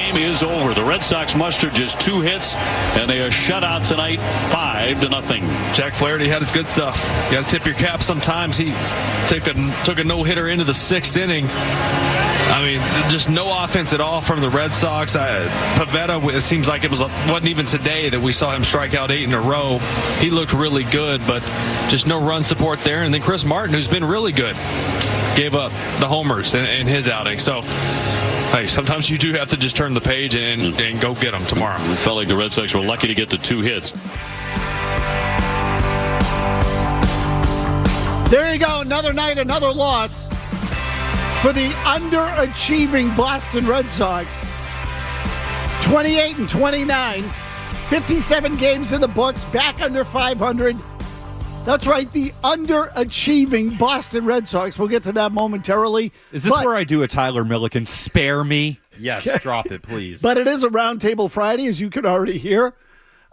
game is over. The Red Sox mustered just 2 hits, and they are shut out tonight 5-0. Jack Flaherty had his good stuff. You got to tip your cap sometimes. He took a no-hitter into the 6th inning. I mean, just no offense at all from the Red Sox. Pivetta, it seems like wasn't even today that we saw him strike out 8 in a row. He looked really good, but just no run support there. And then Chris Martin, who's been really good, gave up the homers in his outing. So, hey, sometimes you do have to just turn the page and go get them tomorrow. It felt like the Red Sox were lucky to get the 2 hits. There you go. Another night, another loss for the underachieving Boston Red Sox. 28-29, 57 games in the books, back under 500. That's right, the underachieving Boston Red Sox. We'll get to that momentarily. Is this where I do a Tyler Milliken spare me? Yes, drop it, please. But it is a Roundtable Friday, as you can already hear.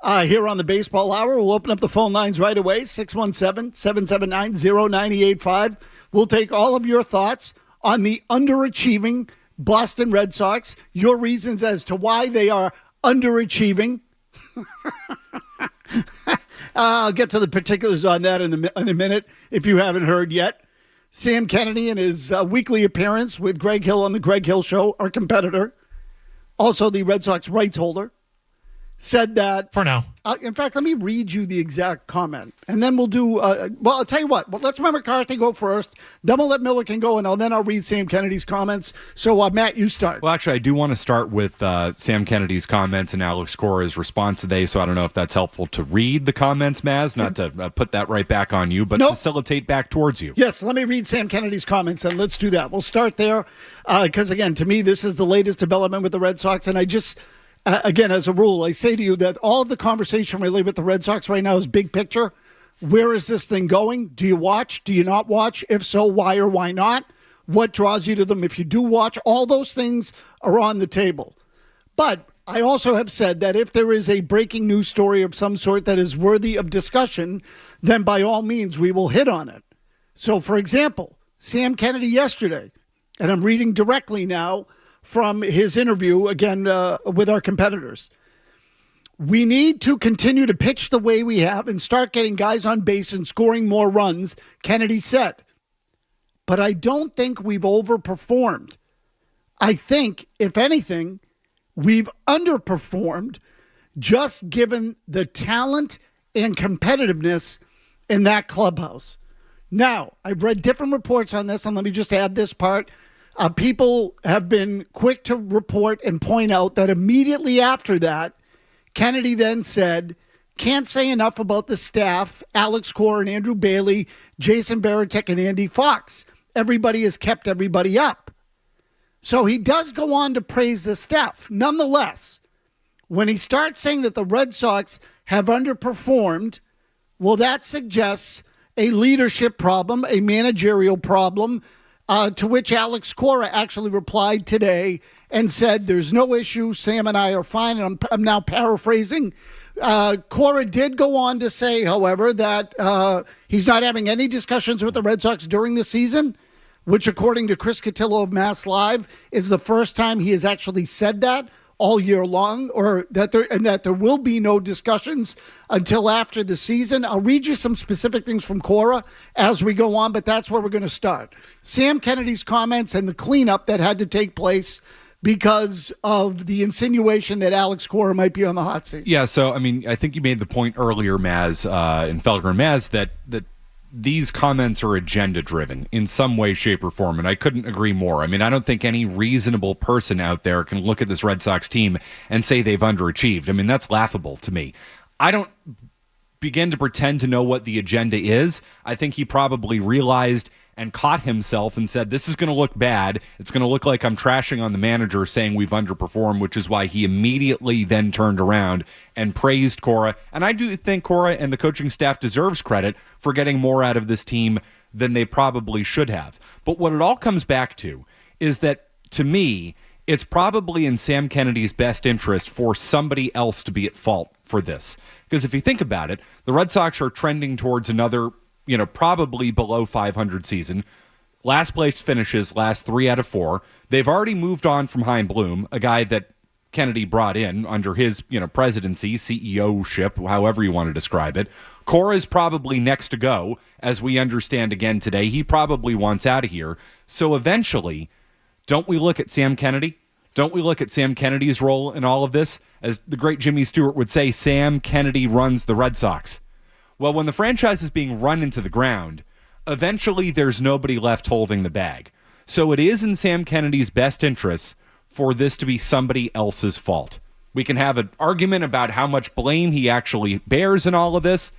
Here on the Baseball Hour, we'll open up the phone lines right away, 617-779-0985. We'll take all of your thoughts on the underachieving Boston Red Sox, your reasons as to why they are underachieving. I'll get to the particulars on that in a minute if you haven't heard yet. Sam Kennedy in his weekly appearance with Greg Hill on the Greg Hill Show, our competitor, also the Red Sox rights holder, said that... For now. In fact, let me read you the exact comment, and then we'll do... well, I'll tell you what. Let's let McCarthy go first, then we'll let Milliken go, and then I'll read Sam Kennedy's comments. So, Matt, you start. Well, actually, I do want to start with Sam Kennedy's comments and Alex Cora's response today, so I don't know if that's helpful to read the comments, Maz, not to put that right back on you, but facilitate back towards you. Yes, let me read Sam Kennedy's comments, and let's do that. We'll start there, because, again, to me, this is the latest development with the Red Sox, and I just... again, as a rule, I say to you that all of the conversation really with the Red Sox right now is big picture. Where is this thing going? Do you watch? Do you not watch? If so, why or why not? What draws you to them? If you do watch, all those things are on the table. But I also have said that if there is a breaking news story of some sort that is worthy of discussion, then by all means, we will hit on it. So, for example, Sam Kennedy yesterday, and I'm reading directly now from his interview, again, with our competitors. We need to continue to pitch the way we have and start getting guys on base and scoring more runs, Kennedy said. But I don't think we've overperformed. I think, if anything, we've underperformed just given the talent and competitiveness in that clubhouse. Now, I've read different reports on this, and let me just add this part. People have been quick to report and point out that immediately after that, Kennedy then said, can't say enough about the staff, Alex Cora and Andrew Bailey, Jason Varitek and Andy Fox. Everybody has kept everybody up. So he does go on to praise the staff. Nonetheless, when he starts saying that the Red Sox have underperformed, well, that suggests a leadership problem, a managerial problem, to which Alex Cora actually replied today and said, there's no issue, Sam and I are fine. And I'm now paraphrasing. Cora did go on to say, however, that he's not having any discussions with the Red Sox during the season, which, according to Chris Cotillo of Mass Live, is the first time he has actually said that all year long, or that there will be no discussions until after the season. I'll read you some specific things from Cora as we go on, but that's where we're going to start. Sam Kennedy's comments and the cleanup that had to take place because of the insinuation that Alex Cora might be on the hot seat. Yeah, so, I mean, I think you made the point earlier, Maz, in Felger and Maz, that these comments are agenda-driven in some way, shape, or form, and I couldn't agree more. I mean, I don't think any reasonable person out there can look at this Red Sox team and say they've underachieved. I mean, that's laughable to me. I don't begin to pretend to know what the agenda is. I think he probably realized and caught himself and said, this is going to look bad. It's going to look like I'm trashing on the manager saying we've underperformed, which is why he immediately then turned around and praised Cora. And I do think Cora and the coaching staff deserves credit for getting more out of this team than they probably should have. But what it all comes back to is that, to me, it's probably in Sam Kennedy's best interest for somebody else to be at fault for this. Because if you think about it, the Red Sox are trending towards another, probably below 500 season. Last place finishes, last 3 out of 4. They've already moved on from Chaim Bloom, a guy that Kennedy brought in under his, presidency, CEO-ship, however you want to describe it. Cora is probably next to go, as we understand again today. He probably wants out of here. So eventually, don't we look at Sam Kennedy? Don't we look at Sam Kennedy's role in all of this? As the great Jimmy Stewart would say, Sam Kennedy runs the Red Sox. Well, when the franchise is being run into the ground, eventually there's nobody left holding the bag. So it is in Sam Kennedy's best interests for this to be somebody else's fault. We can have an argument about how much blame he actually bears in all of this,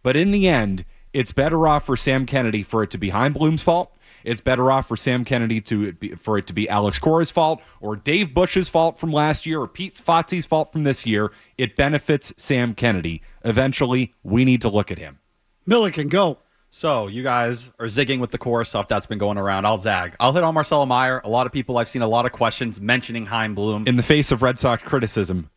but in the end, it's better off for Sam Kennedy for it to be Heimblum's fault. It's better off for Sam Kennedy for it to be Alex Cora's fault, or Dave Bush's fault from last year, or Pete Fotze's fault from this year. It benefits Sam Kennedy. Eventually, we need to look at him. Milliken, go. So you guys are zigging with the Cora stuff that's been going around. I'll zag. I'll hit on Marcelo Meyer. A lot of people, I've seen a lot of questions mentioning Heimblum. In the face of Red Sox criticism,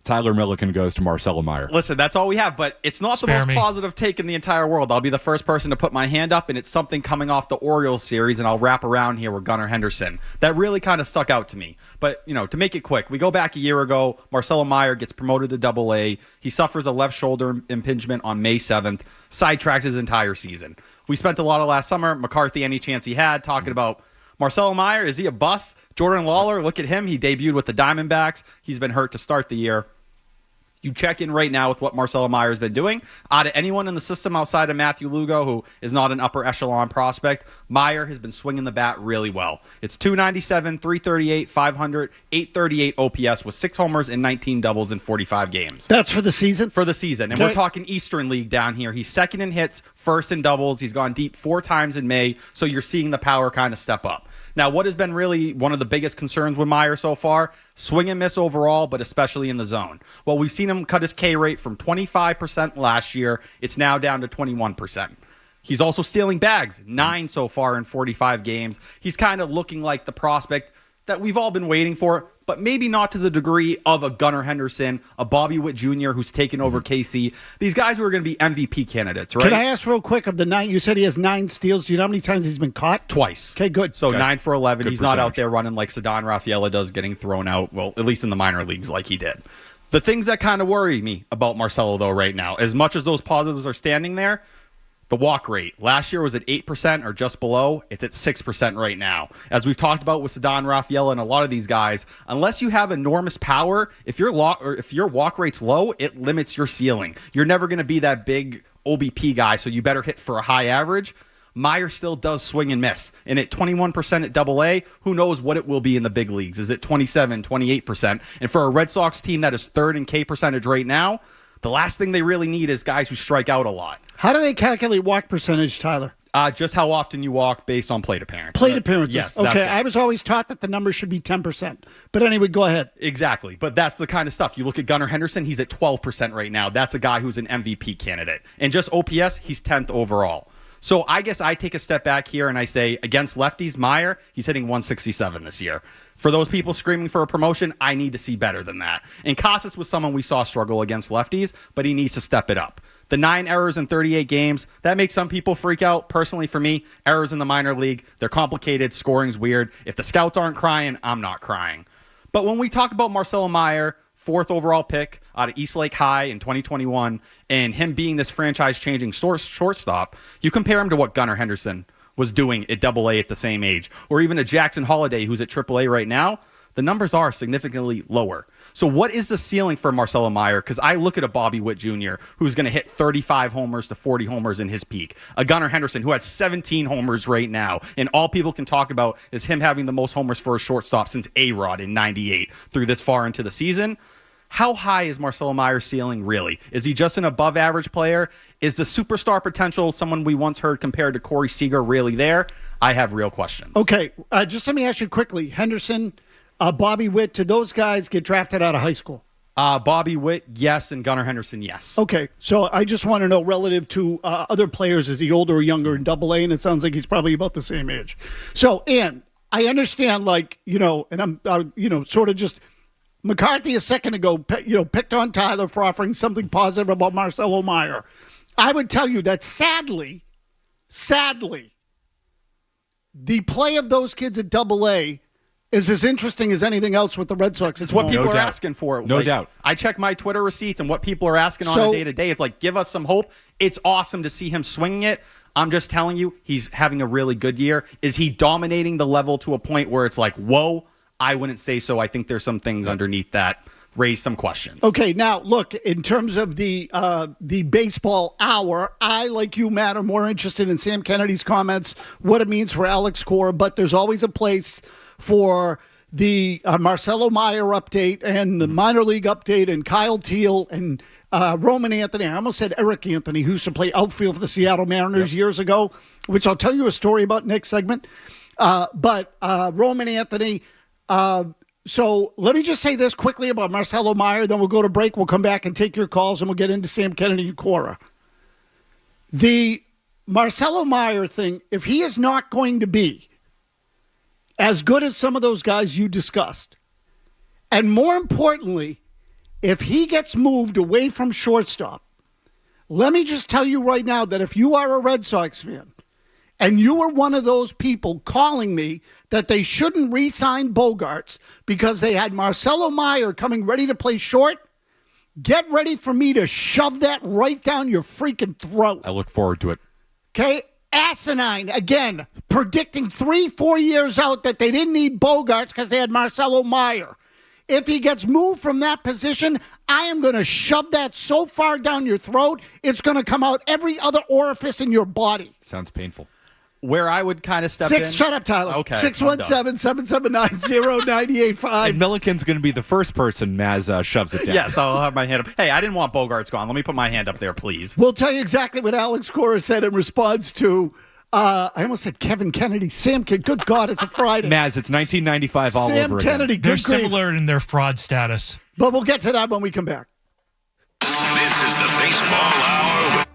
Tyler Milliken goes to Marcelo Meyer. Listen, that's all we have, but it's not the most positive take in the entire world. I'll be the first person to put my hand up, and it's something coming off the Orioles series, and I'll wrap around here with Gunnar Henderson. That really kind of stuck out to me. But, to make it quick, we go back a year ago. Marcelo Meyer gets promoted to Double-A. He suffers a left shoulder impingement on May 7th, sidetracks his entire season. We spent a lot of last summer, McCarthy any chance he had, talking about Marcelo Meyer, is he a bust? Jordan Lawler, look at him. He debuted with the Diamondbacks. He's been hurt to start the year. You check in right now with what Marcelo Meyer has been doing. Out of anyone in the system outside of Matthew Lugo, who is not an upper echelon prospect, Meyer has been swinging the bat really well. It's 297, 338, 500, 838 OPS with 6 homers and 19 doubles in 45 games. That's for the season? For the season. And we're talking Eastern League down here. He's second in hits, first in doubles. He's gone deep 4 times in May, so you're seeing the power kind of step up. Now, what has been really one of the biggest concerns with Meyer so far? Swing and miss overall, but especially in the zone. Well, we've seen him cut his K rate from 25% last year. It's now down to 21%. He's also stealing bags, 9 so far in 45 games. He's kind of looking like the prospect that we've all been waiting for, but maybe not to the degree of a Gunnar Henderson, a Bobby Witt Jr. who's taken over KC. These guys who are going to be MVP candidates, right? Can I ask real quick, of the 9, you said he has 9 steals. Do you know how many times he's been caught? Twice. Okay, good. So Okay. 9 for 11. Good He's not out percentage. there running like Ceddanne Rafaela does, getting thrown out, well, at least in the minor leagues like he did. The things that kind of worry me about Marcelo, though, right now, as much as those positives are standing there, the walk rate. Last year was at 8% or just below. It's at 6% right now. As we've talked about with Ceddanne Rafaela and a lot of these guys, unless you have enormous power, if your walk rate's low, it limits your ceiling. You're never going to be that big OBP guy, so you better hit for a high average. Meyer still does swing and miss. And at 21% at Double-A, who knows what it will be in the big leagues? Is it 27, 28%? And for a Red Sox team that is third in K percentage right now, the last thing they really need is guys who strike out a lot. How do they calculate walk percentage, Tyler? Just how often you walk based on plate appearance. Plate appearances. Yes, that's okay, it. I was always taught that the number should be 10%. But anyway, go ahead. Exactly. But that's the kind of stuff. You look at Gunnar Henderson, he's at 12% right now. That's a guy who's an MVP candidate. And just OPS, he's 10th overall. So I guess I take a step back here and I say, against lefties, Meyer, he's hitting 167 this year. For those people screaming for a promotion, I need to see better than that. And Casas was someone we saw struggle against lefties, but he needs to step it up. The 9 errors in 38 games, that makes some people freak out. Personally, for me, errors in the minor league, they're complicated, scoring's weird. If the scouts aren't crying, I'm not crying. But when we talk about Marcelo Meyer, 4th overall pick out of Eastlake High in 2021, and him being this franchise-changing shortstop, you compare him to what Gunnar Henderson was doing at Double-A at the same age, or even a Jackson Holiday who's at Triple-A right now, the numbers are significantly lower. So what is the ceiling for Marcelo Meyer? Because I look at a Bobby Witt Jr. who's going to hit 35 homers to 40 homers in his peak. A Gunnar Henderson who has 17 homers right now. And all people can talk about is him having the most homers for a shortstop since A-Rod in 98 through this far into the season. How high is Marcelo Meyer's ceiling really? Is he just an above-average player? Is the superstar potential, someone we once heard compared to Corey Seager, really there? I have real questions. Okay, just let me ask you quickly. Henderson, Bobby Witt, did those guys get drafted out of high school? Bobby Witt, yes, and Gunnar Henderson, yes. Okay, so I just want to know relative to other players, is he older or younger in Double-A? And it sounds like he's probably about the same age. So, Ann, I understand, and I'm, sort of just... McCarthy a second ago, picked on Tyler for offering something positive about Marcelo Meyer. I would tell you that sadly, the play of those kids at Double-A is as interesting as anything else with the Red Sox. It's what people No are doubt. asking for. No doubt. I check my Twitter receipts and what people are asking on So- a day-to-day. It's like, give us some hope. It's awesome to see him swinging it. I'm just telling you, he's having a really good year. Is he dominating the level to a point where it's like, whoa? I wouldn't say so. I think there's some things underneath that raise some questions. Okay, now look, in terms of the baseball hour, I, like you, Matt, are more interested in Sam Kennedy's comments, what it means for Alex Cora, but there's always a place for the Marcelo Meyer update and the minor league update and Kyle Teal and Roman Anthony. I almost said Eric Anthony, who used to play outfield for the Seattle Mariners years ago, which I'll tell you a story about next segment. But Roman Anthony... So let me just say this quickly about Marcelo Meyer, then we'll go to break. We'll come back and take your calls, and we'll get into Sam Kennedy and Cora. The Marcelo Meyer thing, if he is not going to be as good as some of those guys you discussed, and more importantly, if he gets moved away from shortstop, let me just tell you right now that if you are a Red Sox fan, and you were one of those people calling me that they shouldn't re-sign Bogarts because they had Marcelo Meyer coming ready to play short, get ready for me to shove that right down your freaking throat. I look forward to it. Okay? Asinine, again, predicting 3-4 years out that they didn't need Bogarts because they had Marcelo Meyer. If he gets moved from that position, I am going to shove that so far down your throat, it's going to come out every other orifice in your body. Sounds painful. Where I would kind of step in. Shut up, Tyler. Okay. 617-779-0985. And Milliken's going to be the first person Maz shoves it down. Yes, I'll have my hand up. Hey, I didn't want Bogarts gone. Let me put my hand up there, please. We'll tell you exactly what Alex Cora said in response to, I almost said Kevin Kennedy. Sam Kennedy. Good God, it's a Friday. Maz, it's 1995 all Sam over Kennedy. again. Good They're grief. similar in their fraud status. But we'll get to that when we come back. This is the Baseball Hour with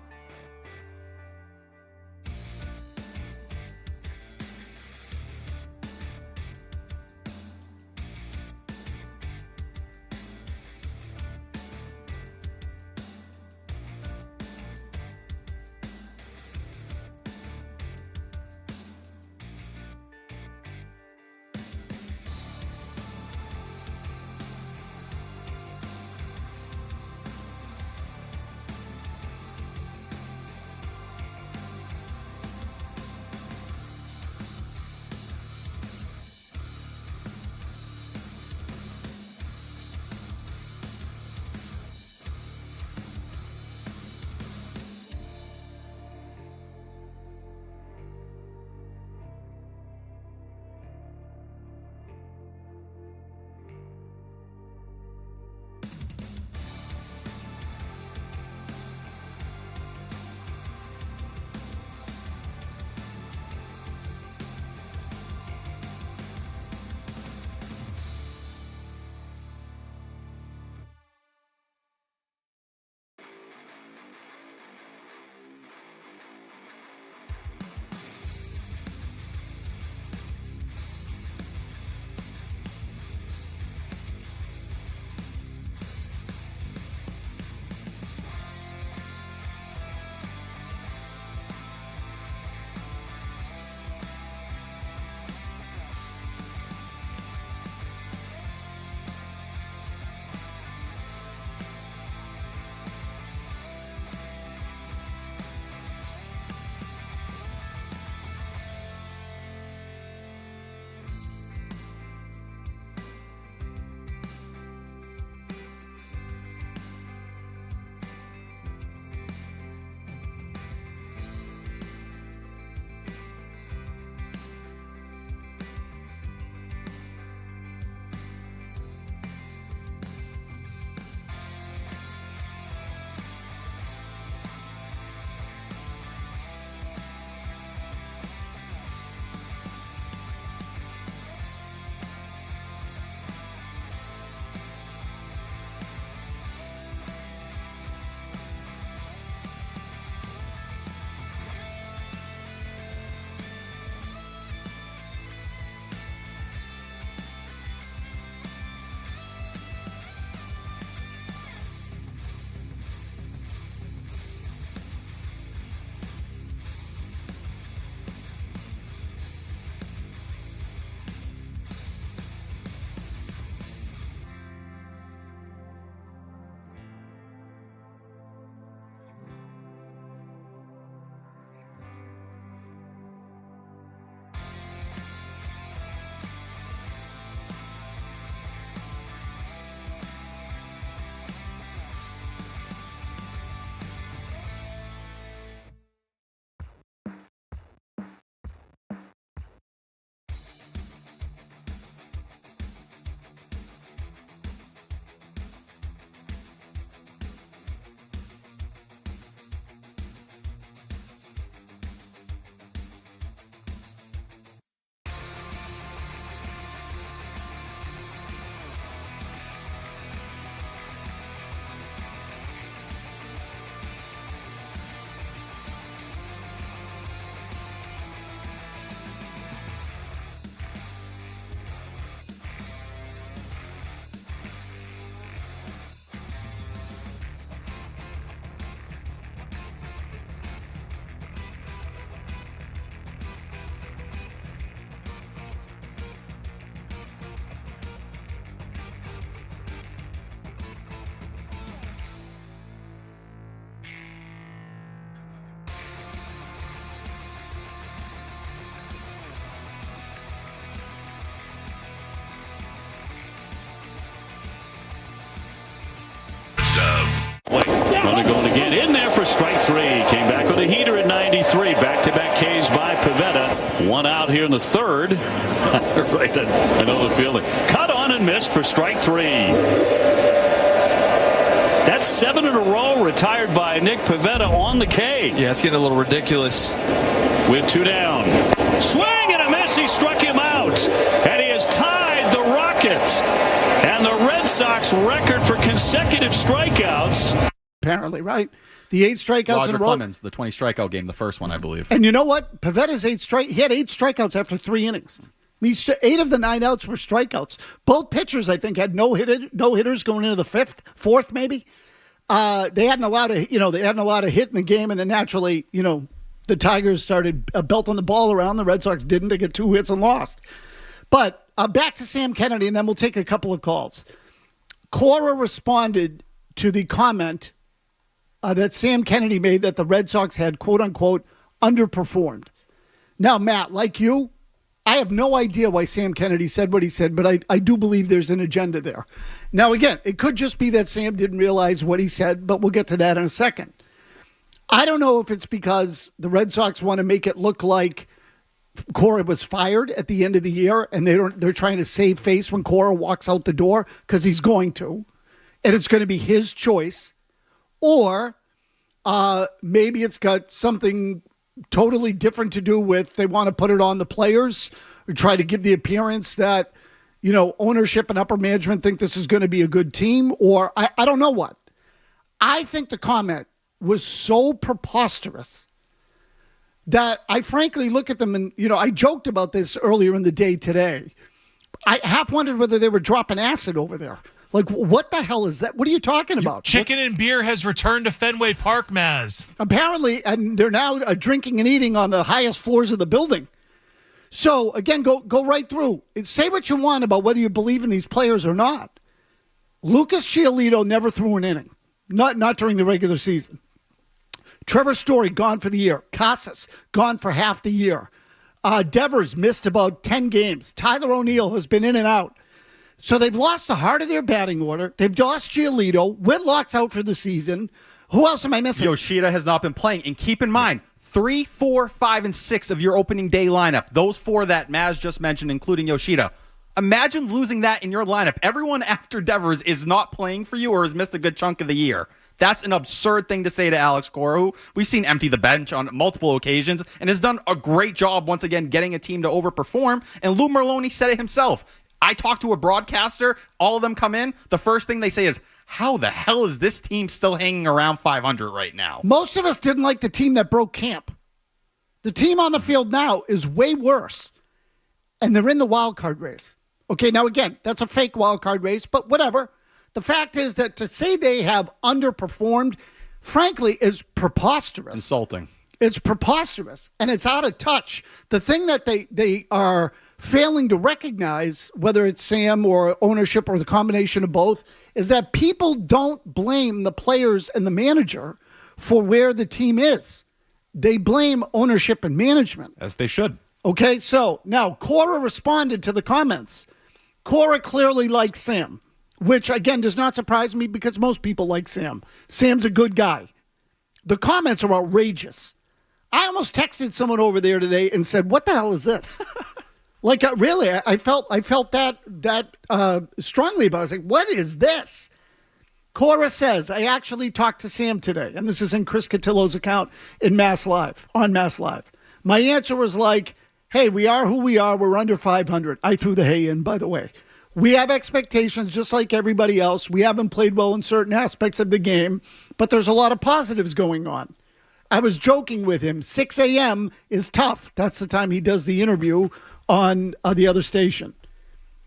strike three. Came back with a heater at 93. Back-to-back Ks by Pivetta. One out here in the third. Right, I know the feeling. Cut on and missed for strike three. That's 7 in a row retired by Nick Pivetta on the K. Yeah, it's getting a little ridiculous. With 2 down. Swing and a miss. He struck him out. And he has tied the Rockets. And the Red Sox record for consecutive strikeouts. Apparently, right? The 8 strikeouts Roger in a row. Clemens, the 20 strikeout game, the first one, I believe. And you know what? Pavetta's he had 8 strikeouts after 3 innings. I mean, 8 of the 9 outs were strikeouts. Both pitchers, I think, had no hitters going into the fourth maybe. They hadn't allowed a hit in the game, and then naturally, the Tigers started belting the ball around. The Red Sox didn't. They get 2 hits and lost. But back to Sam Kennedy, and then we'll take a couple of calls. Cora responded to the comment that Sam Kennedy made that the Red Sox had, quote unquote, underperformed. Now, Matt, like you, I have no idea why Sam Kennedy said what he said, but I do believe there's an agenda there. Now, again, it could just be that Sam didn't realize what he said, but we'll get to that in a second. I don't know if it's because the Red Sox want to make it look like Cora was fired at the end of the year, and they're trying to save face when Cora walks out the door, because he's going to, and it's going to be his choice. Or maybe it's got something totally different to do with they want to put it on the players or try to give the appearance that, ownership and upper management think this is going to be a good team, or I don't know what. I think the comment was so preposterous that I frankly look at them and, I joked about this earlier in the day today. I half wondered whether they were dropping acid over there. Like, what the hell is that? What are you talking about? Chicken and beer has returned to Fenway Park, Maz. Apparently, and they're now drinking and eating on the highest floors of the building. So, again, go right through. Say what you want about whether you believe in these players or not. Lucas Giolito never threw an inning, not during the regular season. Trevor Story, gone for the year. Casas, gone for half the year. Devers missed about 10 games. Tyler O'Neill has been in and out. So they've lost the heart of their batting order. They've lost Giolito. Whitlock's out for the season. Who else am I missing? Yoshida has not been playing. And keep in mind, 3, 4, 5, and 6 of your opening day lineup, those 4 that Maz just mentioned, including Yoshida. Imagine losing that in your lineup. Everyone after Devers is not playing for you or has missed a good chunk of the year. That's an absurd thing to say to Alex Cora, who we've seen empty the bench on multiple occasions and has done a great job once again getting a team to overperform. And Lou Merloni said it himself. I talked to a broadcaster, all of them come in, the first thing they say is, how the hell is this team still hanging around 500 right now? Most of us didn't like the team that broke camp. The team on the field now is way worse, and they're in the wild card race. Okay, now again, that's a fake wild card race, but whatever. The fact is that to say they have underperformed, frankly, is preposterous. Insulting. It's preposterous, and it's out of touch. The thing that they are failing to recognize, whether it's Sam or ownership or the combination of both, is that people don't blame the players and the manager for where the team is. They blame ownership and management. As they should. Okay, so now Cora responded to the comments. Cora clearly likes Sam, which, again, does not surprise me because most people like Sam. Sam's a good guy. The comments are outrageous. I almost texted someone over there today and said, what the hell is this? Really, I felt that strongly about it. I was like, what is this? Cora says, I actually talked to Sam today, and this is in Chris Cotillo's account on Mass Live. My answer was like, hey, we are who we are. We're under 500. I threw the hay in, by the way. We have expectations just like everybody else. We haven't played well in certain aspects of the game, but there's a lot of positives going on. I was joking with him. 6 a.m. is tough. That's the time he does the interview on the other station.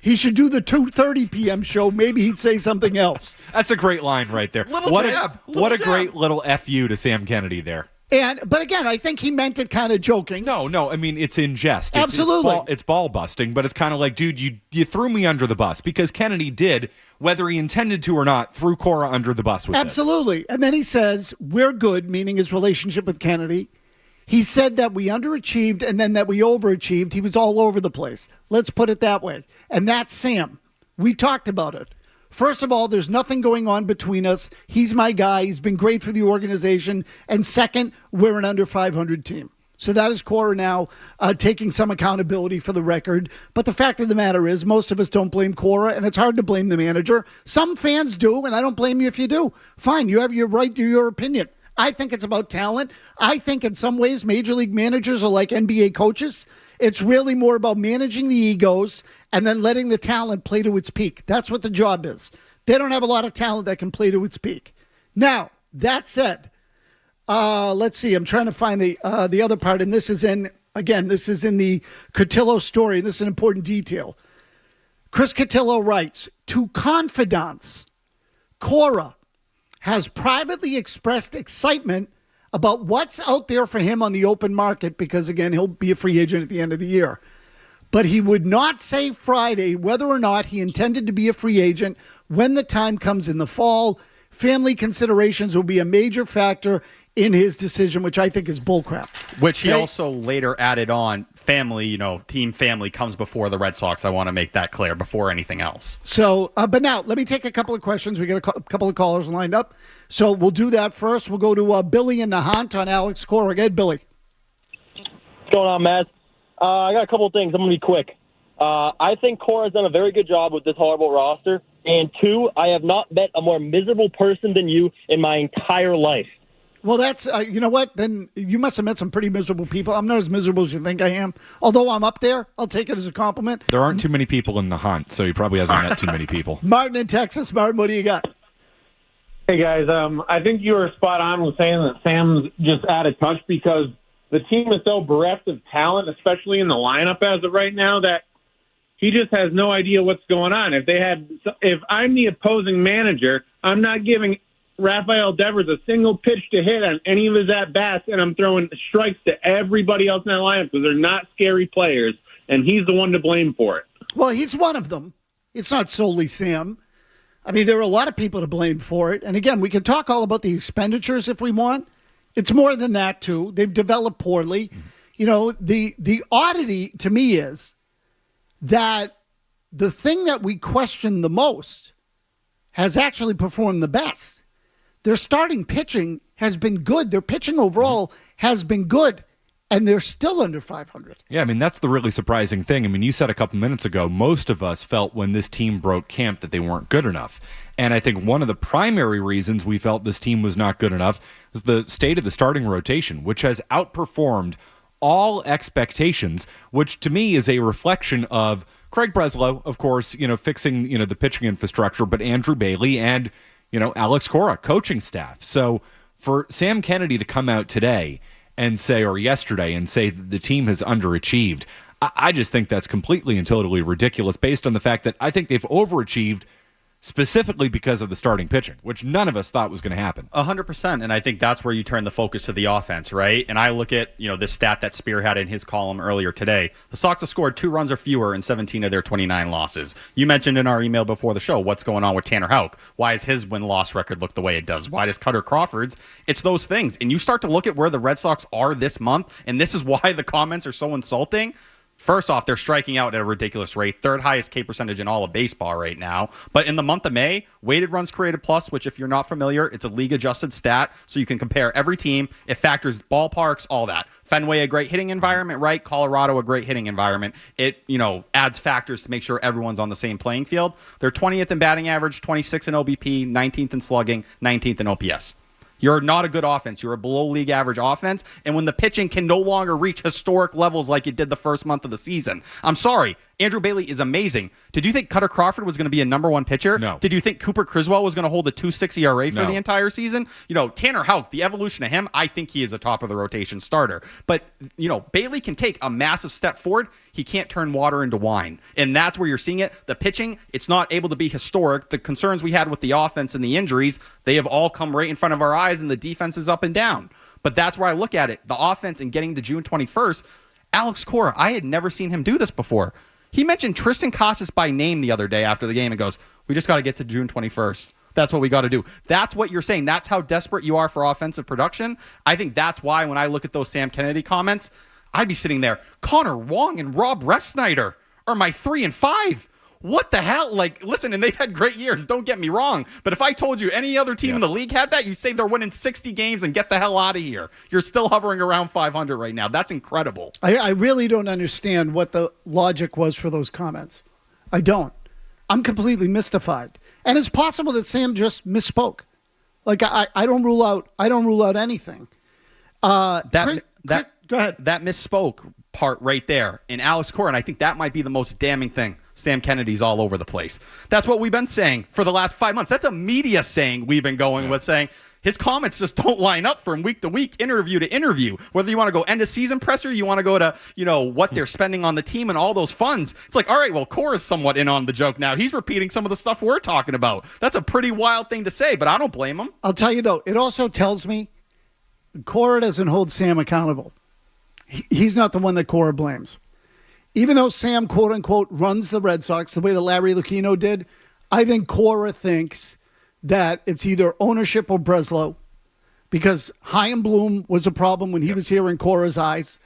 He should do the 2:30 p.m. show. Maybe he'd say something else. That's a great line right there. What a great little FU to Sam Kennedy there. But again, I think he meant it kind of joking. No, I mean, it's in jest. Absolutely. It's ball busting, but it's kind of like, dude, you threw me under the bus, because Kennedy did, whether he intended to or not, threw Cora under the bus with Absolutely. this. And then he says, we're good, meaning his relationship with Kennedy. He said that we underachieved and then that we overachieved. He was all over the place. Let's put it that way. And that's Sam. We talked about it. First of all, there's nothing going on between us. He's my guy. He's been great for the organization. And second, we're an under 500 team. So that is Cora now taking some accountability for the record. But the fact of the matter is, most of us don't blame Cora, and it's hard to blame the manager. Some fans do, and I don't blame you if you do. Fine, you have your right to your opinion. I think it's about talent. I think in some ways major league managers are like NBA coaches. It's really more about managing the egos and then letting the talent play to its peak. That's what the job is. They don't have a lot of talent that can play to its peak. Now, that said, let's see. I'm trying to find the other part, and this is in the Cotillo story. This is an important detail. Chris Cotillo writes, to confidants, Cora has privately expressed excitement about what's out there for him on the open market because, again, he'll be a free agent at the end of the year. But he would not say Friday whether or not he intended to be a free agent when the time comes in the fall. Family considerations will be a major factor in his decision, which I think is bullcrap. Which he also later added on, family, team family comes before the Red Sox. I want to make that clear before anything else. So, but now, let me take a couple of questions. We got a couple of callers lined up. So we'll do that first. We'll go to Billy in the Hunt on Alex Cora. Go ahead, Billy. What's going on, Matt? I got a couple of things. I'm going to be quick. I think Cora's done a very good job with this horrible roster. And two, I have not met a more miserable person than you in my entire life. Well, that's, you know what? Then you must have met some pretty miserable people. I'm not as miserable as you think I am. Although I'm up there, I'll take it as a compliment. There aren't too many people in the hunt, so he probably hasn't met too many people. Martin in Texas. Martin, what do you got? Hey, guys. I think you were spot on with saying that Sam's just out of touch because the team is so bereft of talent, especially in the lineup as of right now, that he just has no idea what's going on. If I'm the opposing manager, I'm not giving Rafael Devers a single pitch to hit on any of his at-bats, and I'm throwing strikes to everybody else in that lineup because they're not scary players, and he's the one to blame for it. Well, he's one of them. It's not solely Sam. I mean, there are a lot of people to blame for it. And again, we can talk all about the expenditures if we want. It's more than that, too. They've developed poorly. The oddity to me is that the thing that we question the most has actually performed the best. Their starting pitching has been good. Their pitching overall has been good, and they're still under 500. Yeah, I mean, that's the really surprising thing. I mean, you said a couple minutes ago, most of us felt when this team broke camp that they weren't good enough. And I think one of the primary reasons we felt this team was not good enough was the state of the starting rotation, which has outperformed all expectations, which to me is a reflection of Craig Breslow, of course, fixing, the pitching infrastructure, but Andrew Bailey and Alex Cora, coaching staff. So for Sam Kennedy to come out today and say, or yesterday, and say that the team has underachieved, I just think that's completely and totally ridiculous based on the fact that I think they've overachieved specifically because of the starting pitching, which none of us thought was going to happen. 100%, and I think that's where you turn the focus to the offense, right? And I look at, this stat that Spear had in his column earlier today. The Sox have scored 2 runs or fewer in 17 of their 29 losses. You mentioned in our email before the show what's going on with Tanner Houck. Why does his win-loss record look the way it does? Why does Cutter Crawford's? It's those things. And you start to look at where the Red Sox are this month, and this is why the comments are so insulting. First off, they're striking out at a ridiculous rate. 3rd highest K percentage in all of baseball right now. But in the month of May, weighted runs created plus, which if you're not familiar, it's a league-adjusted stat, so you can compare every team. It factors ballparks, all that. Fenway, a great hitting environment, right? Colorado, a great hitting environment. It, adds factors to make sure everyone's on the same playing field. They're 20th in batting average, 26th in OBP, 19th in slugging, 19th in OPS. You're not a good offense. You're a below-league average offense. And when the pitching can no longer reach historic levels like it did the first month of the season, I'm sorry. Andrew Bailey is amazing. Did you think Cutter Crawford was going to be a number 1 pitcher? No. Did you think Cooper Criswell was going to hold a 2.6 ERA for the entire season? Tanner Houck, the evolution of him, I think he is a top-of-the-rotation starter. But, Bailey can take a massive step forward. He can't turn water into wine. And that's where you're seeing it. The pitching, it's not able to be historic. The concerns we had with the offense and the injuries, they have all come right in front of our eyes, and the defense is up and down. But that's where I look at it. The offense and getting to June 21st, Alex Cora, I had never seen him do this before. He mentioned Tristan Casas by name the other day after the game and goes, we just got to get to June 21st. That's what we got to do. That's what you're saying. That's how desperate you are for offensive production. I think that's why when I look at those Sam Kennedy comments, I'd be sitting there, Connor Wong and Rob Refsnyder are my 3 and 5. what the hell? Like, listen, and they've had great years. Don't get me wrong. But if I told you any other team in the league had that, you'd say they're winning 60 games and get the hell out of here. You're still hovering around 500 right now. That's incredible. I really don't understand what the logic was for those comments. I don't. I'm completely mystified. And it's possible that Sam just misspoke. Like, I don't rule out anything. Go ahead. That misspoke part right there in Alex Cora, and I think that might be the most damning thing. Sam Kennedy's all over the place. That's what we've been saying for the last 5 months. That's a media saying we've been going with, saying his comments just don't line up from week to week, interview to interview. Whether you want to go end of season presser, you want to go to, what they're spending on the team and all those funds. It's like, all right, well, Cora's somewhat in on the joke now. He's repeating some of the stuff we're talking about. That's a pretty wild thing to say, but I don't blame him. I'll tell you though, it also tells me Cora doesn't hold Sam accountable. He's not the one that Cora blames. Even though Sam, quote unquote, runs the Red Sox the way that Larry Lucchino did, I think Cora thinks that it's either ownership or Breslow, because Chaim Bloom was a problem when he was here in Cora's eyes.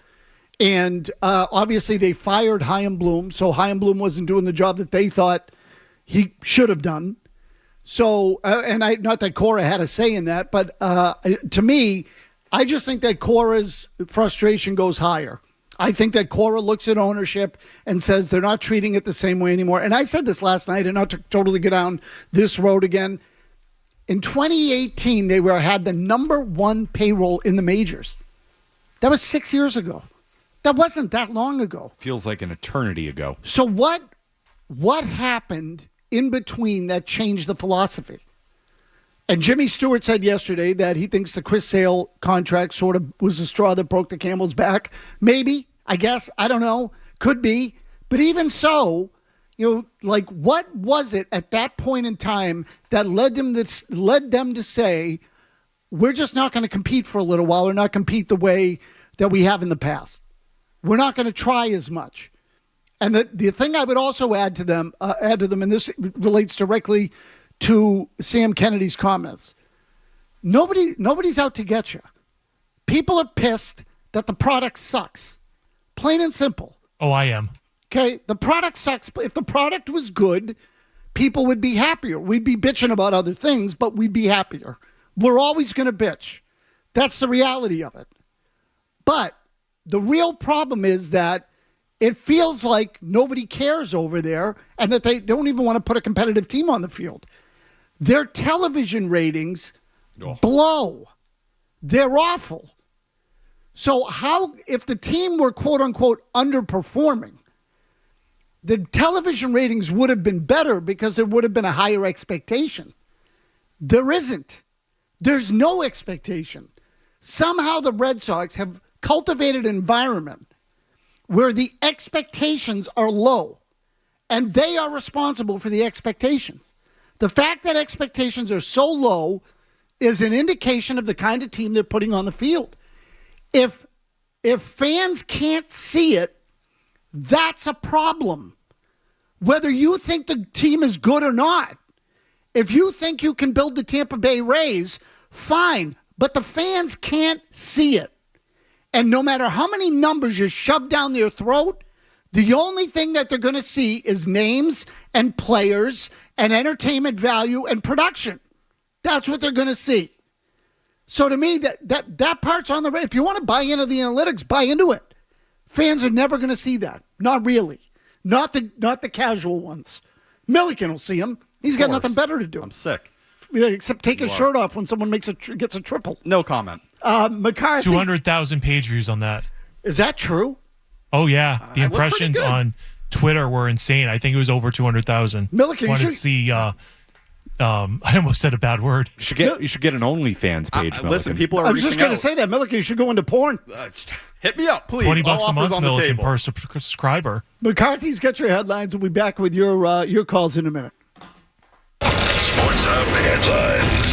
And obviously they fired Chaim Bloom, so Chaim Bloom wasn't doing the job that they thought he should have done. So, not that Cora had a say in that, but to me, I just think that Cora's frustration goes higher. I think that Cora looks at ownership and says they're not treating it the same way anymore. And I said this last night, and not to totally get down this road again. In 2018, they had the number one payroll in the majors. That was 6 years ago. That wasn't that long ago. Feels like an eternity ago. So what happened in between that changed the philosophy? And Jimmy Stewart said yesterday that he thinks the Chris Sale contract sort of was the straw that broke the camel's back. Maybe, I guess, I don't know. Could be. But even so, what was it at that point in time that led them to say, we're just not going to compete for a little while or not compete the way that we have in the past? We're not going to try as much. And the thing I would also add to them, and this relates directly to Sam Kennedy's comments. Nobody's out to get you. People are pissed that the product sucks. Plain and simple. Oh, I am. Okay, the product sucks. If the product was good, people would be happier. We'd be bitching about other things, but we'd be happier. We're always going to bitch. That's the reality of it. But the real problem is that it feels like nobody cares over there and that they don't even want to put a competitive team on the field. Their television ratings blow. They're awful. So if the team were, quote unquote, underperforming, the television ratings would have been better because there would have been a higher expectation. There isn't. There's no expectation. Somehow the Red Sox have cultivated an environment where the expectations are low, and they are responsible for the expectations. The fact that expectations are so low is an indication of the kind of team they're putting on the field. If fans can't see it, that's a problem. Whether you think the team is good or not. If you think you can build the Tampa Bay Rays, fine, but the fans can't see it. And no matter how many numbers you shove down their throat, the only thing that they're going to see is names and players and entertainment value and production. That's what they're going to see. So to me, that part's on the right. If you want to buy into the analytics, buy into it. Fans are never going to see that. Not really. Not the casual ones. Milliken will see him. He's got nothing better to do. I'm sick. Except take his shirt off when someone gets a triple. No comment. McCarthy. 200,000 page views on that. Is that true? Oh, yeah. The impressions on Twitter were insane. I think it was over 200,000. Milliken, wanted to see... I almost said a bad word. You should get an OnlyFans page, Milliken. Listen, people are I was just going to say that. Milliken, you should go into porn. Hit me up, please. $20 a month, on the Milliken, table. per subscriber. McCarthy's got your headlines. We'll be back with your calls in a minute. Sports Hub headlines.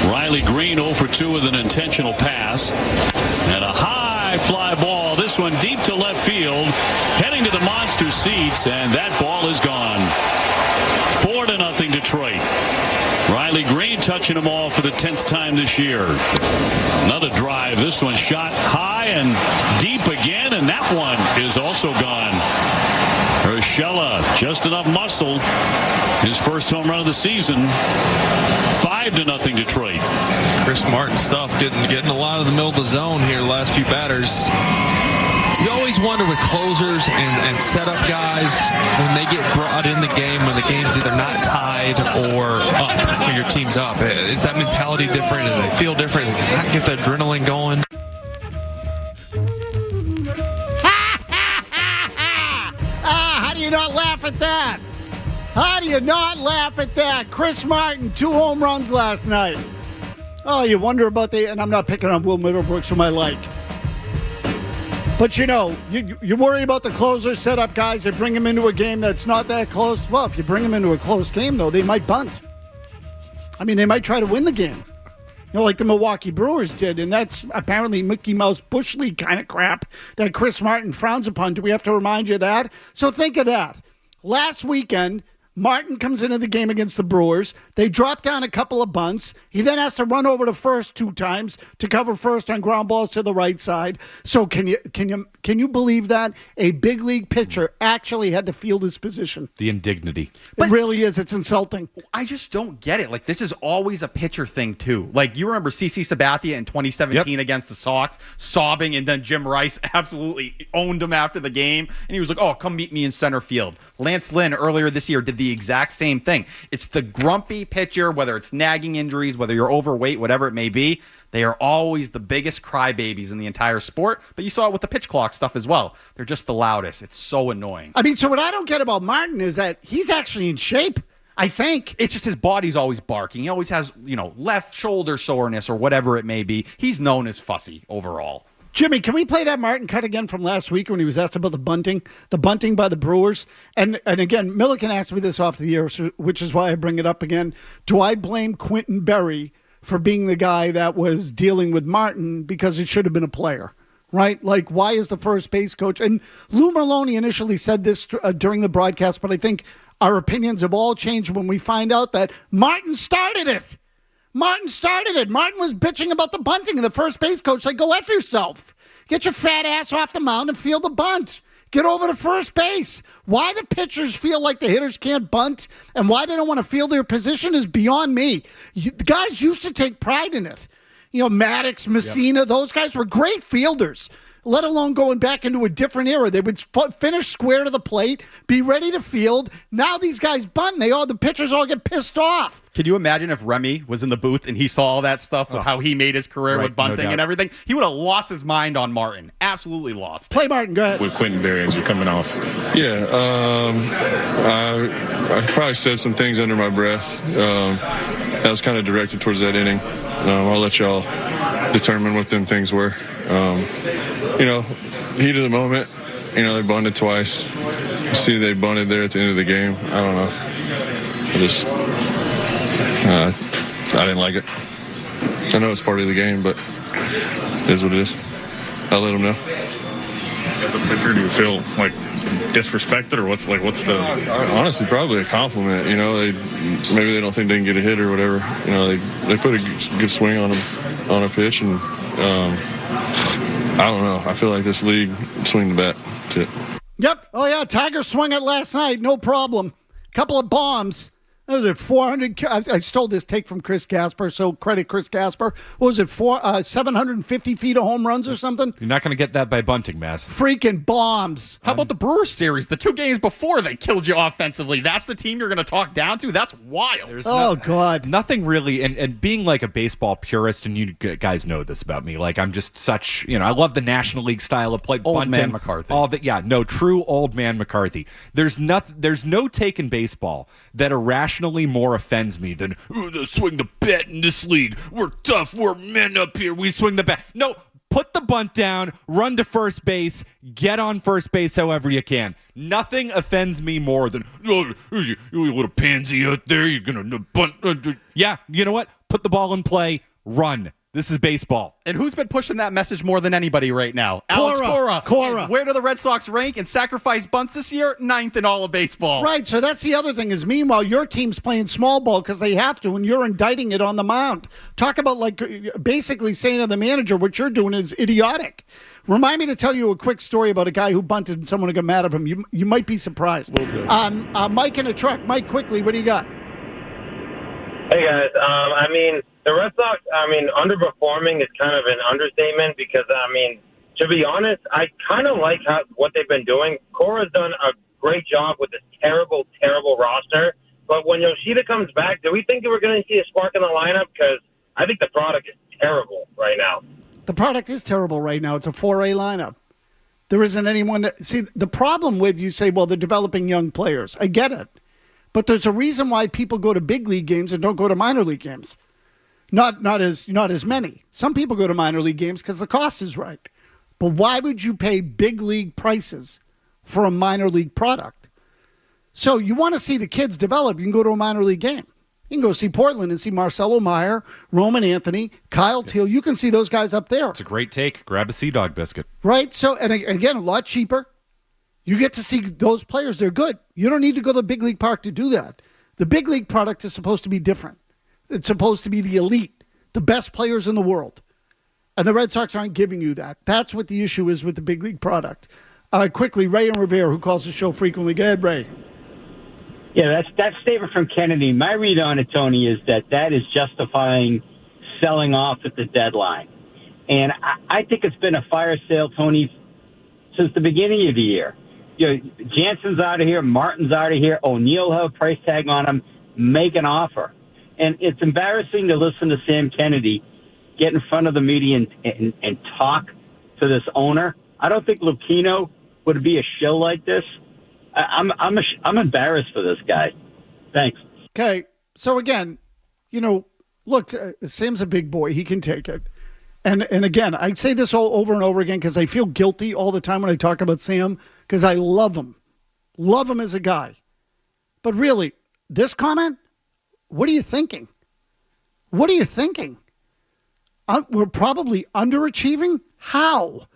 Riley Green 0 for 2 with an intentional pass. And a high fly ball. This one deep to left field. Heading to the monster seats. And that ball is gone. 4-0 Detroit. Riley Green touching them all for the 10th time this year. Another drive. This one shot high and deep again. And that one is also gone. Urshela, just enough muscle. His first home run of the season. 5-0 Detroit. Chris Martin stuff getting a lot of the middle of the zone here the last few batters. You always wonder with closers and setup guys when they get brought in the game when the game's either not tied or up, or your team's up. Is that mentality different? Do they feel different? Do they not get the adrenaline going? How do you not laugh at that? How do you not laugh at that? Chris Martin, 2 home runs last night. Oh, you wonder about and I'm not picking on Will Middlebrooks, whom I like. But you worry about the closer setup guys that bring him into a game that's not that close. Well, if you bring them into a close game, though, they might bunt. I mean, they might try to win the game. Like the Milwaukee Brewers did, and that's apparently Mickey Mouse Bush League kind of crap that Chris Martin frowns upon. Do we have to remind you of that? So think of that. Last weekend, Martin comes into the game against the Brewers. They drop down a couple of bunts. He then has to run over to first 2 times to cover first on ground balls to the right side. So can you believe that a big league pitcher actually had to field his position? The indignity. It really is. It's insulting. I just don't get it. Like, this is always a pitcher thing, too. Like, you remember CC Sabathia in 2017 against the Sox, sobbing, and then Jim Rice absolutely owned him after the game. And he was like, oh, come meet me in center field. Lance Lynn earlier this year did the exact same thing. It's the grumpy pitcher, whether it's nagging injuries, whether you're overweight, whatever it may be. They are always the biggest crybabies in the entire sport. But you saw it with the pitch clock stuff as well. They're just the loudest. It's so annoying. I mean, so what I don't get about Martin is that he's actually in shape, I think. It's just his body's always barking. He always has, left shoulder soreness or whatever it may be. He's known as fussy overall. Jimmy, can we play that Martin cut again from last week when he was asked about the bunting by the Brewers? And again, Milliken asked me this off the air, which is why I bring it up again. Do I blame Quentin Berry for being the guy that was dealing with Martin because it should have been a player, right? Like, why is the first base coach? And Lou Merloni initially said this during the broadcast, but I think our opinions have all changed when we find out that Martin started it. Martin was bitching about the bunting, and the first base coach said, go F yourself. Get your fat ass off the mound and field the bunt. Get over to first base. Why the pitchers feel like the hitters can't bunt and why they don't want to field their position is beyond me. The guys used to take pride in it. Maddox, Messina, those guys were great fielders, let alone going back into a different era. They would finish square to the plate, be ready to field. Now these guys bunt, the pitchers all get pissed off. Can you imagine if Remy was in the booth and he saw all that stuff with how he made his career with bunting and everything? He would have lost his mind on Martin. Absolutely lost. Play Martin, go ahead. With Quentin Berry as you're coming off. Yeah, I probably said some things under my breath. That was kind of directed towards that inning. I'll let y'all determine what them things were. Heat of the moment, they bunted twice. You see they bunted there at the end of the game. I don't know. I didn't like it. I know it's part of the game, but it is what it is. I'll let them know. As a pitcher, do you feel like disrespected, or what's the? Honestly, probably a compliment. Maybe they don't think they can get a hit or whatever. They put a good swing on them on a pitch, and I don't know. I feel like this league swing the bat. That's it. Yep. Oh yeah, Tiger swung it last night, no problem. Couple of bombs. Was it 400? I stole this take from Chris Gasper, so credit Chris Gasper. What was it, 750 feet of home runs or something? You're not going to get that by bunting, Mass. Freaking bombs. How about the Brewers series? The 2 games before they killed you offensively. That's the team you're going to talk down to? That's wild. God. Nothing really, and being like a baseball purist, and you guys know this about me, like I'm just such, I love the National League style of play. Old bunting, man McCarthy. True old man McCarthy. There's no take in baseball that irrationally more offends me than swing the bat in this league. We're tough. We're men up here. We swing the bat. No, put the bunt down, run to first base, get on first base however you can. Nothing offends me more than, you little pansy out there, you're going to bunt. Yeah, you know what? put the ball in play, run. This is baseball. And who's been pushing that message more than anybody right now? Alex Cora. Cora. Where do the Red Sox rank in sacrifice bunts this year? 9th in all of baseball. Right, so that's the other thing is meanwhile your team's playing small ball because they have to and you're indicting it on the mound. Talk about like basically saying to the manager what you're doing is idiotic. Remind me to tell you a quick story about a guy who bunted and someone who got mad at him. You might be surprised. Mike in a truck. Mike, quickly, what do you got? Hey, guys. The Red Sox, underperforming is kind of an understatement because, to be honest, I kind of like what they've been doing. Cora's done a great job with this terrible, terrible roster. But when Yoshida comes back, do we think that we're going to see a spark in the lineup? Because I think the product is terrible right now. The product is terrible right now. It's a 4A lineup. There isn't anyone that... See, the problem with you say, well, they're developing young players. I get it. But there's a reason why people go to big league games and don't go to minor league games. Not as many. Some people go to minor league games because the cost is right. But why would you pay big league prices for a minor league product? So you want to see the kids develop, you can go to a minor league game. You can go see Portland and see Marcelo Meyer, Roman Anthony, Kyle Teal. You can see those guys up there. It's a great take. Grab a Sea Dog biscuit. Right? So, and again, a lot cheaper. You get to see those players. They're good. You don't need to go to the big league park to do that. The big league product is supposed to be different. It's supposed to be the elite, the best players in the world. And the Red Sox aren't giving you that. That's what the issue is with the big league product. Quickly, Ray and Revere, who calls the show frequently. Go ahead, Ray. Yeah, that statement from Kennedy, my read on it, Tony, is that is justifying selling off at the deadline. And I think it's been a fire sale, Tony, since the beginning of the year. Jansen's out of here, Martin's out of here, O'Neill have a price tag on him, make an offer. And it's embarrassing to listen to Sam Kennedy get in front of the media and talk to this owner. I don't think Lucchino would be a shill like this. I'm embarrassed for this guy. Thanks. Okay, so again, look, Sam's a big boy. He can take it. And again, I say this all over and over again because I feel guilty all the time when I talk about Sam because I love him. Love him as a guy. But really, this comment, what are you thinking? What are you thinking? We're probably underachieving? How?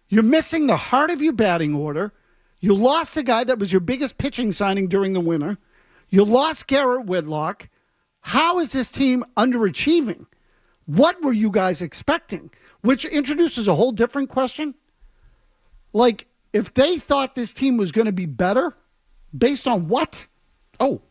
You're missing the heart of your batting order. You lost a guy that was your biggest pitching signing during the winter. You lost Garrett Whitlock. How is this team underachieving? What were you guys expecting? Which introduces a whole different question. Like, if they thought this team was going to be better, based on what? Oh,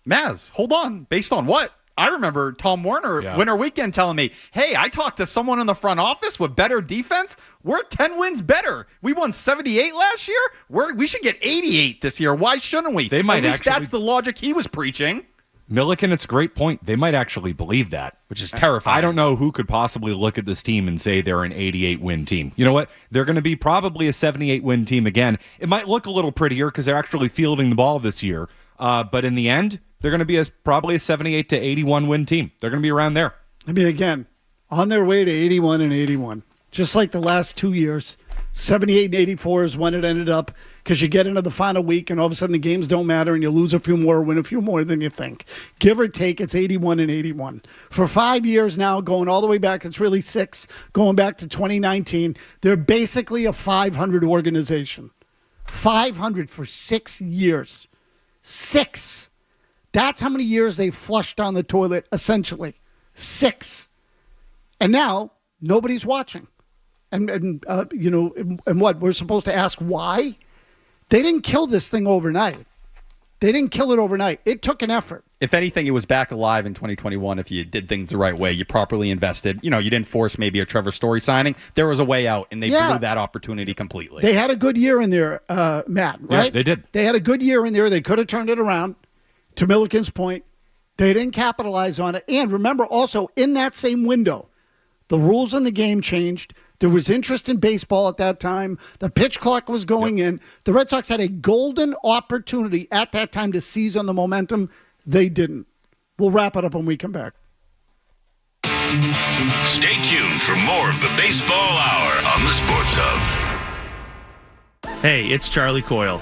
Maz, hold on. Based on what? I remember Tom Warner Winter Weekend telling me, hey, I talked to someone in the front office with better defense. We're 10 wins better. We won 78 last year. We should get 88 this year. Why shouldn't we? At least that's the logic he was preaching. Milliken, it's a great point. They might actually believe that. Which is terrifying. I don't know who could possibly look at this team and say they're an 88-win team. You know what? They're going to be probably a 78-win team again. It might look a little prettier because they're actually fielding the ball this year. But in the end, they're going to be probably a 78 to 81 win team. They're going to be around there. I mean, again, on their way to 81 and 81, just like the last 2 years. 78 and 84 is when it ended up because you get into the final week and all of a sudden the games don't matter and you lose a few more, win a few more than you think. Give or take, it's 81 and 81. For 5 years now, going all the way back, it's really 6, going back to 2019, they're basically a 500 organization. 500 for 6 years. 6. That's how many years they flushed down the toilet, essentially. 6. And now, nobody's watching. And what? We're supposed to ask why? They didn't kill this thing overnight. They didn't kill it overnight. It took an effort. If anything, it was back alive in 2021 if you did things the right way. You properly invested. You didn't force maybe a Trevor Story signing. There was a way out, and they blew that opportunity completely. They had a good year in there, Matt, right? Yeah, they did. They had a good year in there. They could have turned it around. To Milliken's point, they didn't capitalize on it. And remember also, in that same window, the rules in the game changed. There was interest in baseball at that time. The pitch clock was going in. The Red Sox had a golden opportunity at that time to seize on the momentum. They didn't. We'll wrap it up when we come back. Stay tuned for more of the Baseball Hour on the Sports Hub. Hey, it's Charlie Coyle.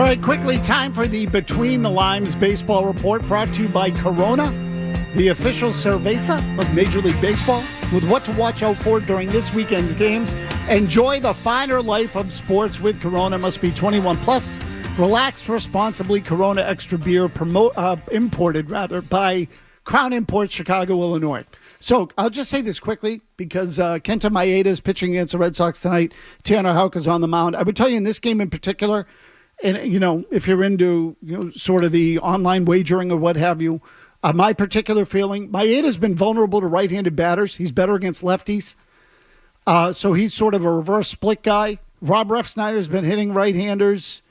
right, quickly, time for the Between the Limes baseball report brought to you by Corona, the official cerveza of Major League Baseball, with what to watch out for during this weekend's games. Enjoy the finer life of sports with Corona. Must be 21 plus. Relax responsibly. Corona Extra Beer, imported by Crown Imports, Chicago, Illinois. So I'll just say this quickly because Kenta Maeda is pitching against the Red Sox tonight. Tanner Houck is on the mound. I would tell you in this game in particular, and if you're into sort of the online wagering or what have you, my particular feeling, Maeda's been vulnerable to right-handed batters. He's better against lefties. So he's sort of a reverse split guy. Rob Refsnyder's been hitting right-handers.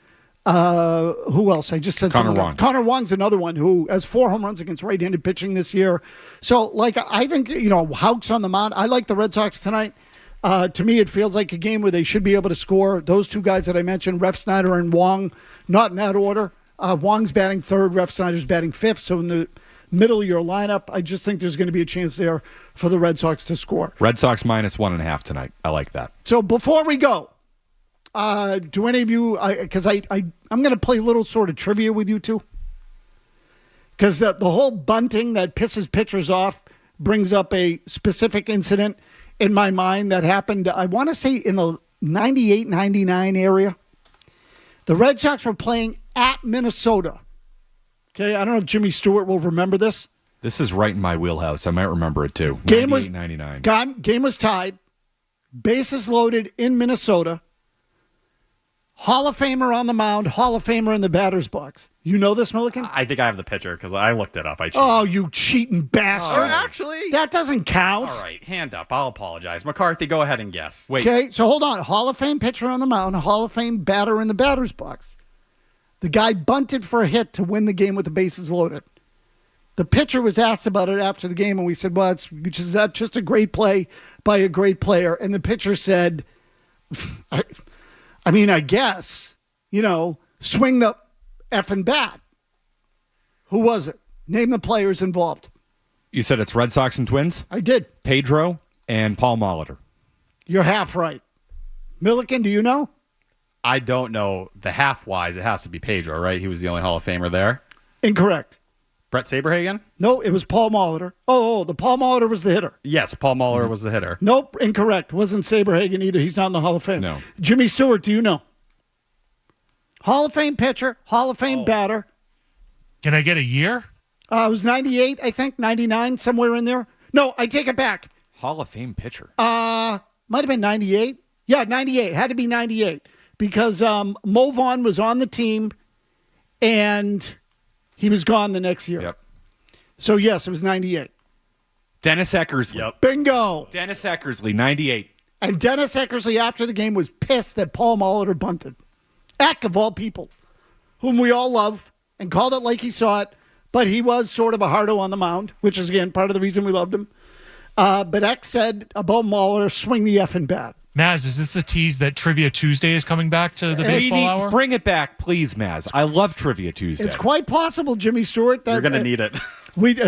Who else? I just said Connor Wong. Connor Wong's another one who has 4 home runs against right-handed pitching this year. So, I think, Houck's on the mound. I like the Red Sox tonight. To me, it feels like a game where they should be able to score. Those two guys that I mentioned, Refsnyder and Wong, not in that order. Wong's batting third, Refsnyder's batting fifth. So in the middle of your lineup, I just think there's going to be a chance there for the Red Sox to score. Red Sox -1.5 tonight. I like that. So before we go, do any of you, because I'm going to play a little sort of trivia with you two. Because the whole bunting that pisses pitchers off brings up a specific incident in my mind that happened, I want to say in the 98-99 area. The Red Sox were playing at Minnesota. Okay, I don't know if Jimmy Stewart will remember this. This is right in my wheelhouse. I might remember it too. Game was 99. Game was tied. Bases loaded in Minnesota. Hall of Famer on the mound. Hall of Famer in the batter's box. You know this, Milliken? I think I have the pitcher because I looked it up. I cheated. Oh, you cheating bastard! Actually, that doesn't count. All right, hand up. I'll apologize. McCarthy, go ahead and guess. Wait. Okay, so hold on. Hall of Fame pitcher on the mound. Hall of Fame batter in the batter's box. The guy bunted for a hit to win the game with the bases loaded. The pitcher was asked about it after the game, and we said, well, it's just a great play by a great player. And the pitcher said, I guess, swing the effing bat. Who was it? Name the players involved. You said it's Red Sox and Twins? I did. Pedro and Paul Molitor. You're half right. Milliken, do you know? I don't know. The half-wise, it has to be Pedro, right? He was the only Hall of Famer there. Incorrect. Brett Saberhagen? No, it was Paul Molitor. Oh, the Paul Molitor was the hitter. Yes, Paul Molitor was the hitter. Nope, incorrect. Wasn't Saberhagen either. He's not in the Hall of Fame. No. Jimmy Stewart, do you know? Hall of Fame pitcher, Hall of Fame batter. Can I get a year? It was 98, I think, 99, somewhere in there. No, I take it back. Hall of Fame pitcher. Might have been 98. Yeah, 98. Had to be 98 because Mo Vaughn was on the team and he was gone the next year. Yep. So, yes, it was 98. Dennis Eckersley. Yep. Bingo. Dennis Eckersley, 98. And Dennis Eckersley, after the game, was pissed that Paul Molitor bunted. Eck, of all people, whom we all love, and called it like he saw it, but he was sort of a hardo on the mound, which is, again, part of the reason we loved him. But Eck said about Molitor, swing the effing bat. Maz, is this the tease that Trivia Tuesday is coming back to the baseball hour? Bring it back, please, Maz. I love Trivia Tuesday. It's quite possible, Jimmy Stewart. That, You're going to need it.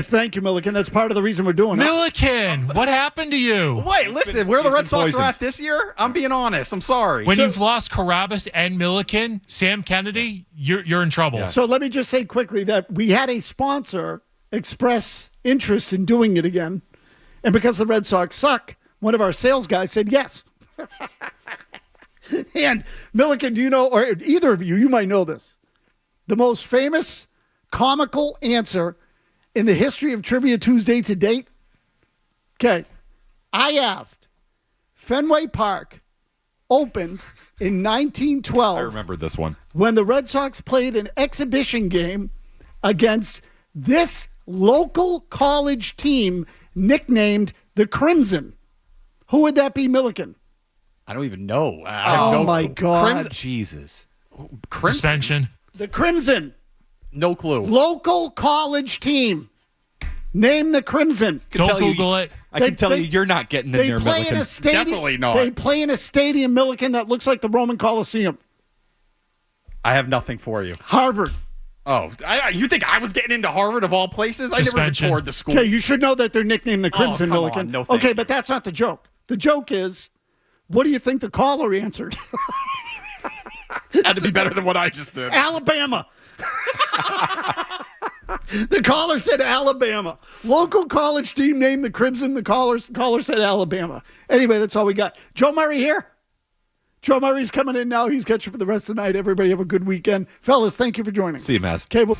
Thank you, Milliken. That's part of the reason we're doing it. Milliken, what happened to you? Wait, listen, where the Red Sox poisoned. are at this year? I'm being honest. I'm sorry. When you've lost Carabas and Milliken, Sam Kennedy, you're in trouble. Yeah. So let me just say quickly that we had a sponsor express interest in doing it again. And because the Red Sox suck, one of our sales guys said yes. And Milliken, do you know, or either of you might know this, the most famous comical answer in the history of Trivia Tuesday to date? Okay. I asked, Fenway Park opened in 1912. I remember this one. When the Red Sox played an exhibition game against this local college team nicknamed the Crimson. Who would that be, Milliken? I don't even know. I have no my clue. God. Crimson. Jesus. Crimson? Suspension. The Crimson. No clue. Local college team. Name the Crimson. Don't Google it. I can tell you, you're not getting in They there, play Milliken. in a stadium. Definitely not. They play in a stadium, Milliken, that looks like the Roman Coliseum. I have nothing for you. Harvard. Oh, you think I was getting into Harvard of all places? Suspension. I never even toured the school. Okay, you should know that they're nicknamed the Crimson, come Milliken. on. No, thank okay, you. but that's not the joke. The joke is, what do you think the caller answered? Had to be better than what I just did. Alabama. The caller said Alabama. Local college team named the Crimson. The caller said Alabama. Anyway, that's all we got. Joe Murray here. Joe Murray's coming in now. He's got you for the rest of the night. Everybody have a good weekend. Fellas, thank you for joining. See you, Maz. Okay, well.